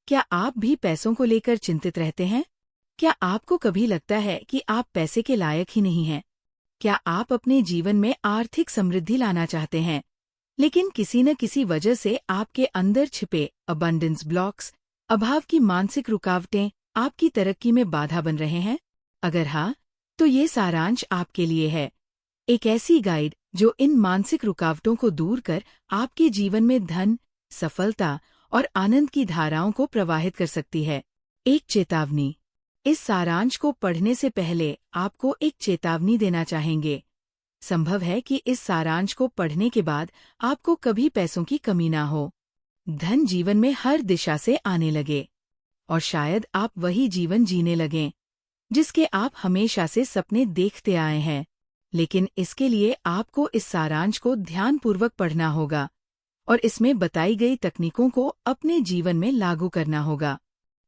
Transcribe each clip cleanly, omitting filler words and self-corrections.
क्या आप भी पैसों को लेकर चिंतित रहते हैं? क्या आपको कभी लगता है कि आप पैसे के लायक ही नहीं हैं? क्या आप अपने जीवन में आर्थिक समृद्धि लाना चाहते हैं, लेकिन किसी न किसी वजह से आपके अंदर छिपे अबंडेंस ब्लॉक्स, अभाव की मानसिक रुकावटें आपकी तरक्की में बाधा बन रहे हैं? अगर हाँ, तो ये सारांश आपके लिए है। एक ऐसी गाइड जो इन मानसिक रुकावटों को दूर कर आपके जीवन में धन, सफलता और आनंद की धाराओं को प्रवाहित कर सकती है। एक चेतावनी। इस सारांश को पढ़ने से पहले आपको एक चेतावनी देना चाहेंगे। संभव है कि इस सारांश को पढ़ने के बाद आपको कभी पैसों की कमी ना हो, धन जीवन में हर दिशा से आने लगे और शायद आप वही जीवन जीने लगें जिसके आप हमेशा से सपने देखते आए हैं। लेकिन इसके लिए आपको इस सारांश को ध्यानपूर्वक पढ़ना होगा और इसमें बताई गई तकनीकों को अपने जीवन में लागू करना होगा।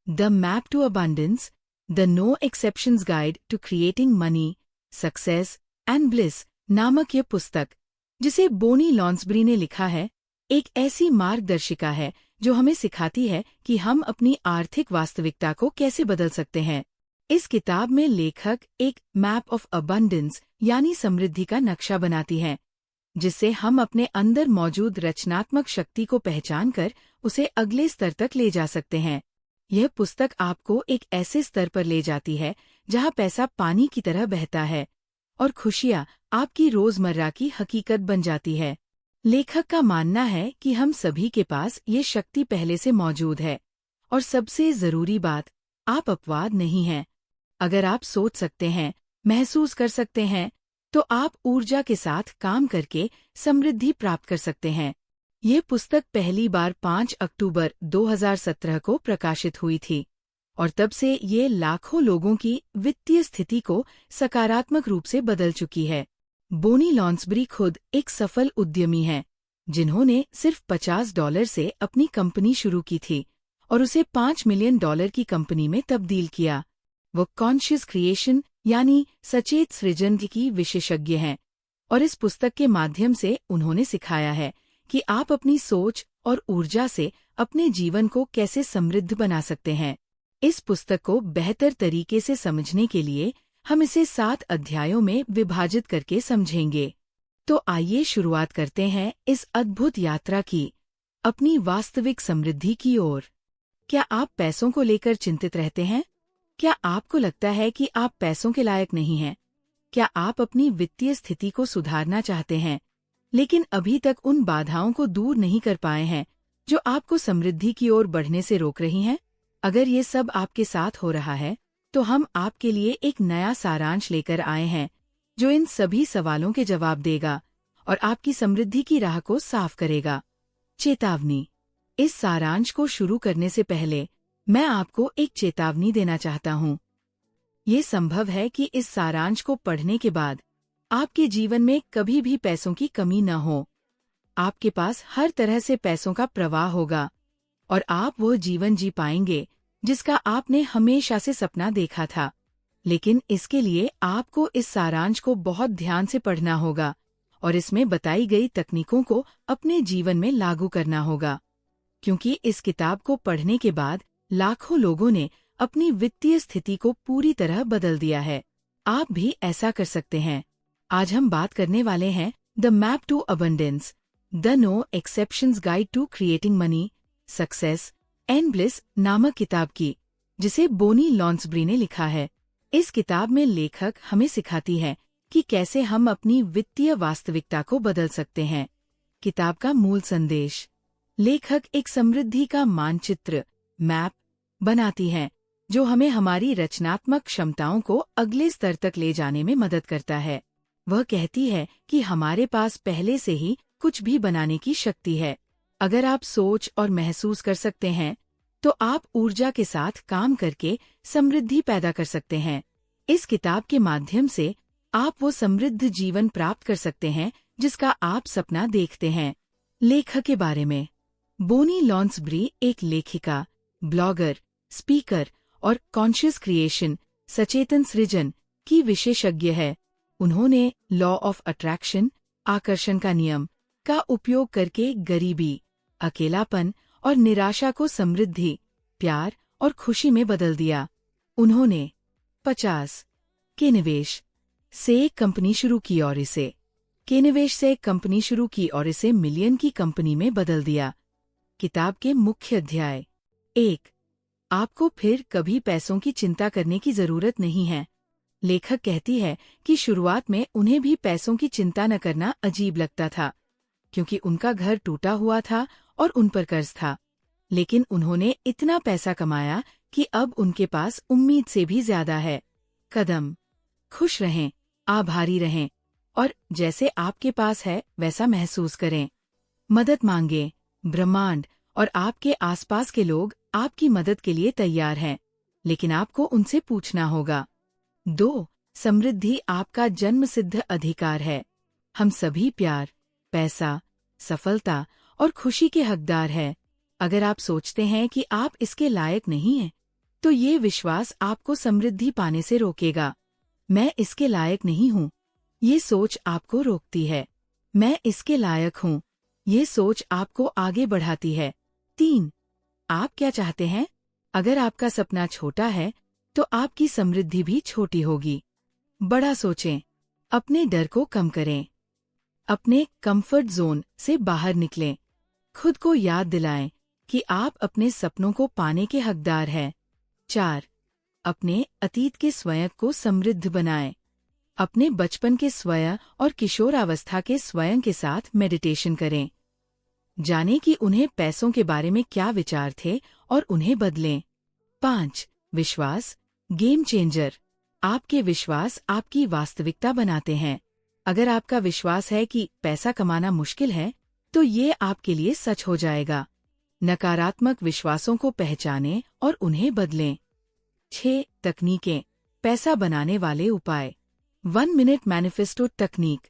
The map to abundance, the no exceptions guide to creating money, success and bliss नामक यह पुस्तक, जिसे बोनी लॉन्सबरी ने लिखा है, एक ऐसी मार्गदर्शिका है जो हमें सिखाती है कि हम अपनी आर्थिक वास्तविकता को कैसे बदल सकते हैं। इस किताब में लेखक एक मैप ऑफ अबंडेंस यानी समृद्धि का नक्शा बनाती है, जिससे हम अपने अंदर मौजूद रचनात्मक शक्ति को पहचान कर उसे अगले स्तर तक ले जा सकते हैं। यह पुस्तक आपको एक ऐसे स्तर पर ले जाती है जहां पैसा पानी की तरह बहता है और खुशियां आपकी रोजमर्रा की हकीकत बन जाती है। लेखक का मानना है कि हम सभी के पास ये शक्ति पहले से मौजूद है और सबसे जरूरी बात, आप अपवाद नहीं हैं। अगर आप सोच सकते हैं, महसूस कर सकते हैं, तो आप ऊर्जा के साथ काम करके समृद्धि प्राप्त कर सकते हैं। ये पुस्तक पहली बार 5 अक्टूबर 2017 को प्रकाशित हुई थी और तब से ये लाखों लोगों की वित्तीय स्थिति को सकारात्मक रूप से बदल चुकी है। बोनी लॉन्सबरी खुद एक सफल उद्यमी हैं, जिन्होंने सिर्फ $50 से अपनी कंपनी शुरू की थी और उसे $5 मिलियन की कंपनी में तब्दील किया। वो कॉन्शियस क्रिएशन यानी सचेत सृजन की विशेषज्ञ हैं और इस पुस्तक के माध्यम से उन्होंने सिखाया है कि आप अपनी सोच और ऊर्जा से अपने जीवन को कैसे समृद्ध बना सकते हैं। इस पुस्तक को बेहतर तरीके से समझने के लिए हम इसे 7 अध्यायों में विभाजित करके समझेंगे। तो आइए शुरुआत करते हैं इस अद्भुत यात्रा की, अपनी वास्तविक समृद्धि की ओर। क्या आप पैसों को लेकर चिंतित रहते हैं? क्या आपको लगता है कि आप पैसों के लायक नहीं हैं? क्या आप अपनी वित्तीय स्थिति को सुधारना चाहते हैं, लेकिन अभी तक उन बाधाओं को दूर नहीं कर पाए हैं जो आपको समृद्धि की ओर बढ़ने से रोक रही हैं? अगर ये सब आपके साथ हो रहा है, तो हम आपके लिए एक नया सारांश लेकर आए हैं जो इन सभी सवालों के जवाब देगा और आपकी समृद्धि की राह को साफ करेगा। चेतावनी। इस सारांश को शुरू करने से पहले मैं आपको एक चेतावनी देना चाहता हूँ। ये संभव है कि इस सारांश को पढ़ने के बाद आपके जीवन में कभी भी पैसों की कमी न हो। आपके पास हर तरह से पैसों का प्रवाह होगा और आप वो जीवन जी पाएंगे जिसका आपने हमेशा से सपना देखा था। लेकिन इसके लिए आपको इस सारांश को बहुत ध्यान से पढ़ना होगा और इसमें बताई गई तकनीकों को अपने जीवन में लागू करना होगा, क्योंकि इस किताब को पढ़ने के बाद लाखों लोगों ने अपनी वित्तीय स्थिति को पूरी तरह बदल दिया है। आप भी ऐसा कर सकते हैं। आज हम बात करने वाले हैं the map to abundance, the no exceptions guide to creating money, success and bliss नामक किताब की, जिसे बोनी लॉन्सबरी ने लिखा है। इस किताब में लेखक हमें सिखाती है कि कैसे हम अपनी वित्तीय वास्तविकता को बदल सकते हैं। किताब का मूल संदेश। लेखक एक समृद्धि का मानचित्र, मैप बनाती है जो हमें हमारी रचनात्मक क्षमताओं को अगले स्तर तक ले जाने में मदद करता है। वह कहती है कि हमारे पास पहले से ही कुछ भी बनाने की शक्ति है। अगर आप सोच और महसूस कर सकते हैं, तो आप ऊर्जा के साथ काम करके समृद्धि पैदा कर सकते हैं। इस किताब के माध्यम से आप वो समृद्ध जीवन प्राप्त कर सकते हैं जिसका आप सपना देखते हैं। लेखक के बारे में। बोनी लॉन्सबरी एक लेखिका, ब्लॉगर, स्पीकर और कॉन्शियस क्रिएशन सचेतन सृजन की विशेषज्ञ है। उन्होंने लॉ ऑफ अट्रैक्शन, आकर्षण का नियम का उपयोग करके गरीबी, अकेलापन और निराशा को समृद्धि, प्यार और खुशी में बदल दिया। उन्होंने 50 के निवेश से एक कंपनी शुरू की और इसे मिलियन की कंपनी में बदल दिया। किताब के मुख्य अध्याय। 1। आपको फिर कभी पैसों की चिंता करने की जरूरत नहीं है। लेखक कहती है कि शुरुआत में उन्हें भी पैसों की चिंता न करना अजीब लगता था, क्योंकि उनका घर टूटा हुआ था और उन पर कर्ज था। लेकिन उन्होंने इतना पैसा कमाया कि अब उनके पास उम्मीद से भी ज्यादा है। कदम। खुश रहें, आभारी रहें और जैसे आपके पास है वैसा महसूस करें। मदद मांगें। ब्रह्मांड और आपके आसपास के लोग आपकी मदद के लिए तैयार हैं, लेकिन आपको उनसे पूछना होगा। 2। समृद्धि आपका जन्मसिद्ध अधिकार है। हम सभी प्यार, पैसा, सफलता और खुशी के हकदार हैं। अगर आप सोचते हैं कि आप इसके लायक नहीं हैं, तो ये विश्वास आपको समृद्धि पाने से रोकेगा। मैं इसके लायक नहीं हूँ, ये सोच आपको रोकती है। मैं इसके लायक हूँ, ये सोच आपको आगे बढ़ाती है। 3। आप क्या चाहते हैं? अगर आपका सपना छोटा है, तो आपकी समृद्धि भी छोटी होगी। बड़ा सोचें, अपने डर को कम करें, अपने कंफर्ट जोन से बाहर निकलें। खुद को याद दिलाएं कि आप अपने सपनों को पाने के हकदार हैं। 4। अपने अतीत के स्वयं को समृद्ध बनाएं। अपने बचपन के स्वयं और किशोरावस्था के स्वयं के साथ मेडिटेशन करें। जानें कि उन्हें पैसों के बारे में क्या विचार थे और उन्हें बदलें। 5। विश्वास गेम चेंजर। आपके विश्वास आपकी वास्तविकता बनाते हैं। अगर आपका विश्वास है कि पैसा कमाना मुश्किल है, तो ये आपके लिए सच हो जाएगा। नकारात्मक विश्वासों को पहचानें और उन्हें बदलें। 6 तकनीकें पैसा बनाने वाले उपाय। 1 मिनट मैनिफेस्टो तकनीक।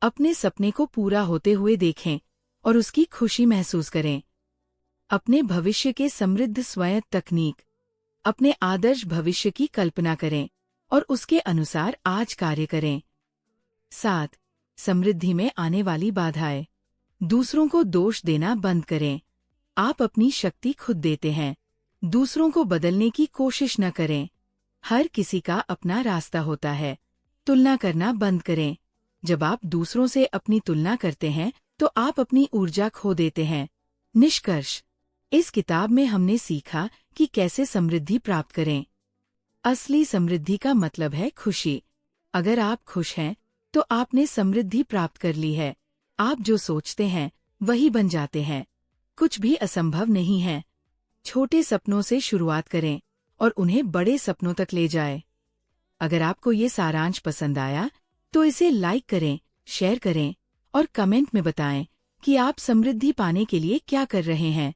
अपने सपने को पूरा होते हुए देखें और उसकी खुशी महसूस करें। अपने भविष्य के समृद्ध स्वयं तकनीक। अपने आदर्श भविष्य की कल्पना करें और उसके अनुसार आज कार्य करें। 7 समृद्धि में आने वाली बाधाएं। दूसरों को दोष देना बंद करें। आप अपनी शक्ति खुद देते हैं। दूसरों को बदलने की कोशिश न करें। हर किसी का अपना रास्ता होता है। तुलना करना बंद करें। जब आप दूसरों से अपनी तुलना करते हैं, तो आप अपनी ऊर्जा खो देते हैं। निष्कर्ष। इस किताब में हमने सीखा कि कैसे समृद्धि प्राप्त करें। असली समृद्धि का मतलब है खुशी। अगर आप खुश हैं, तो आपने समृद्धि प्राप्त कर ली है। आप जो सोचते हैं, वही बन जाते हैं। कुछ भी असंभव नहीं है। छोटे सपनों से शुरुआत करें और उन्हें बड़े सपनों तक ले जाएं। अगर आपको ये सारांश पसंद आया, तो इसे लाइक करें, शेयर करें और कमेंट में बताएं कि आप समृद्धि पाने के लिए क्या कर रहे हैं।